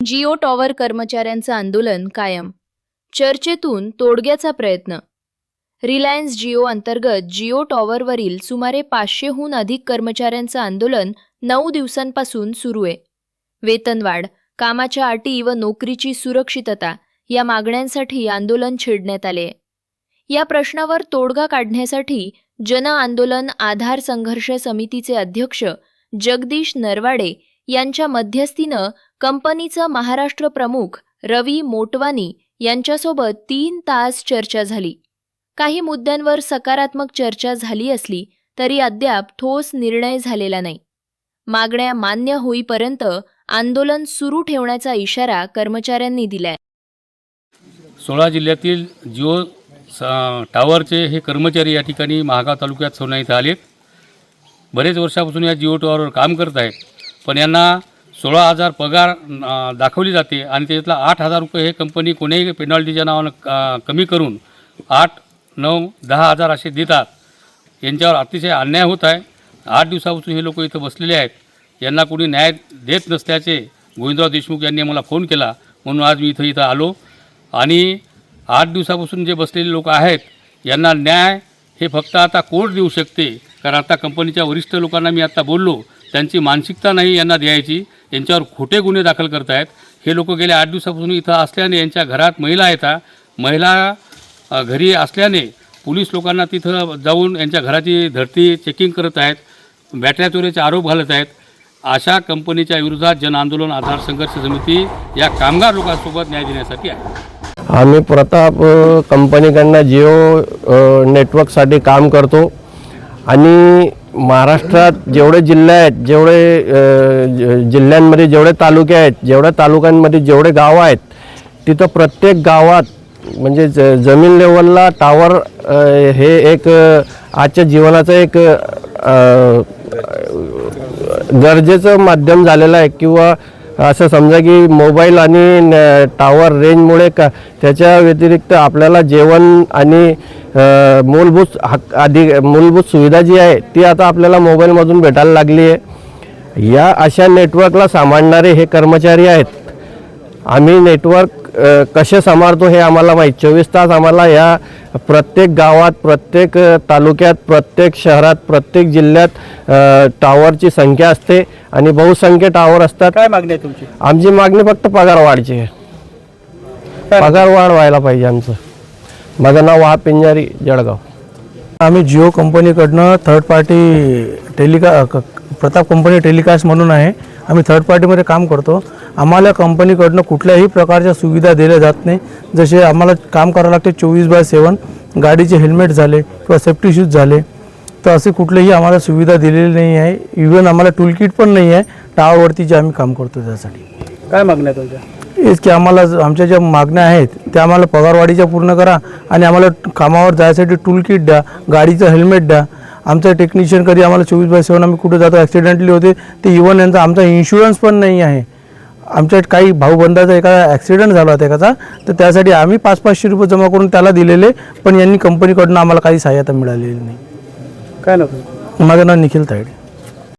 Jio tower कर्मचाऱ्यांचं आंदोलन कायम. चर्चेतून तोडग्याचा प्रयत्न. रिलायन्स जिओ अंतर्गत जिओ टॉवरवरील सुमारे 500हून अधिक कर्मचाऱ्यांचं आंदोलन 9 दिवसांपासून सुरू आहे. वेतनवाढ, कामाच्या अटी व नोकरीची सुरक्षितता या मागण्यांसाठी आंदोलन छेडण्यात आले. या प्रश्नावर तोडगा काढण्यासाठी जन आंदोलन आधार संघर्ष समितीचे अध्यक्ष जगदीश नरवाडे यांच्या मध्यस्थीनं कंपनीचा महाराष्ट्र प्रमुख रवी मोटवानी यांच्यासोबत 3 तास चर्चा झाली. काही मुद्द्यांवर सकारात्मक चर्चा झाली असली तरी अद्याप ठोस निर्णय झालेला नाही. मागण्या मान्य होईपर्यंत आंदोलन सुरू ठेवण्याचा इशारा कर्मचाऱ्यांनी दिलाय. 16 जिल्ह्यातील जिओ टॉवरचे हे कर्मचारी या ठिकाणी महागाव तालुक्यात सोना इथं आलेत. बरेच वर्षापासून या जिओ टॉवरवर काम करत आहेत, पण यांना 16,000 पगार दाखवली जाते आणि त्याच्यातला 8,000 रुपये हे कंपनी कोणीही पेनॉल्टीच्या नावानं कमी करून 8, 9, 10,000 असे देतात. यांच्यावर अतिशय अन्याय होत आहे. 8 दिवसापासून हे लोक इथं बसलेले आहेत. यांना कोणी न्याय देत नसल्याचे गोविंदराव देशमुख यांनी मला फोन केला, म्हणून आज मी इथं आलो. आणि 8 दिवसापासून जे बसलेले लोक आहेत यांना न्याय हे फक्त आता कोर्ट देऊ शकते. कारण आता कंपनीच्या वरिष्ठ लोकांना मी आता बोललो, त्यांची मानसिकता नाही यांना द्यायची. यांच्यावर खोटे गुन्हे दाखल करत आहेत. हे लोक गेल्या 8 दिवसापासून इथं असल्याने यांच्या घरात महिला आहेत. महिला घरी असल्याने पोलीस लोकांना तिथं जाऊन यांच्या घराची धरती चेकिंग करत आहेत, बॅटऱ्या चोरीचे आरोप घालत आहेत. अशा कंपनीच्या विरोधात जन आंदोलन आधार संघर्ष समिती या कामगार लोकांसोबत न्याय देण्यासाठी आहे. आम्ही प्रताप कंपनीकडनं जिओ नेटवर्कसाठी काम करतो आणि महाराष्ट्रात जेवढे जिल्हे आहेत, जेवढे जिल्ह्यांमध्ये जेवढे तालुके आहेत, जेवढ्या तालुक्यांमध्ये जेवढे गावं आहेत, तिथं प्रत्येक गावात म्हणजे जमीन लेवलला टॉवर हे एक आजच्या जीवनाचं एक गरजेचं माध्यम झालेलं आहे. किंवा असं समजा की मोबाईल आणि टॉवर रेंजमुळे त्याच्या व्यतिरिक्त आपल्याला जेवण आणि मूलभूत सुविधा जी आहे ती आता आपल्याला मोबाईलमधून भेटायला लागली आहे. या अशा नेटवर्कला सांभाळणारे हे कर्मचारी आहेत. आम्ही नेटवर्क कसे सांभाळतो हे आम्हाला माहीत. 24 तास आम्हाला या प्रत्येक गावात, प्रत्येक तालुक्यात, प्रत्येक शहरात, प्रत्येक जिल्ह्यात टॉवरची संख्या असते आणि बहुसंख्य टॉवर असतात. काय मागणी आहे तुमची? आमची मागणी फक्त पगार वाढची आहे. पगार वाढ व्हायला पाहिजे आमचं. माझं नाव वहाब पिंजारी, जळगाव. आम्ही जिओ कंपनीकडनं third party Pratap company telecast म्हणून आहे. आम्ही थर्ड पार्टीमध्ये काम करतो. आम्हाला कंपनीकडनं कुठल्याही प्रकारच्या सुविधा दिल्या जात नाही. जसे आम्हाला काम करावं लागते 24/7. गाडीचे हेल्मेट झाले किंवा सेफ्टी शूज झाले, तर असे कुठलेही आम्हाला सुविधा दिलेली नाही आहे. इव्हन आम्हाला टूलकिट पण नाही आहे टॉवरवरती जे आम्ही काम करतो त्यासाठी. काय मागण्या तुमच्या? हेच की आम्हाला आमच्या ज्या मागण्या आहेत त्या आम्हाला पगारवाढीच्या पूर्ण करा आणि आम्हाला कामावर जायसाठी टूलकिट द्या, गाडीचं हेल्मेट द्या. आमचा टेक्निशियन कधी आम्हाला 24/7 आम्ही कुठे जातो ॲक्सिडेंटली होते ते इव्हन यांचा आमचा इन्शुरन्स पण नाही आहे. आमच्या काही भाऊबंदाचा एका ॲक्सिडेंट झाला होता एकाचा, तर त्यासाठी आम्ही 500-500 रुपये जमा करून त्याला दिलेले, पण यांनी कंपनीकडून आम्हाला काही सहाय्यता मिळालेली नाही. काय नको? माझं नाव निखिल तायडे.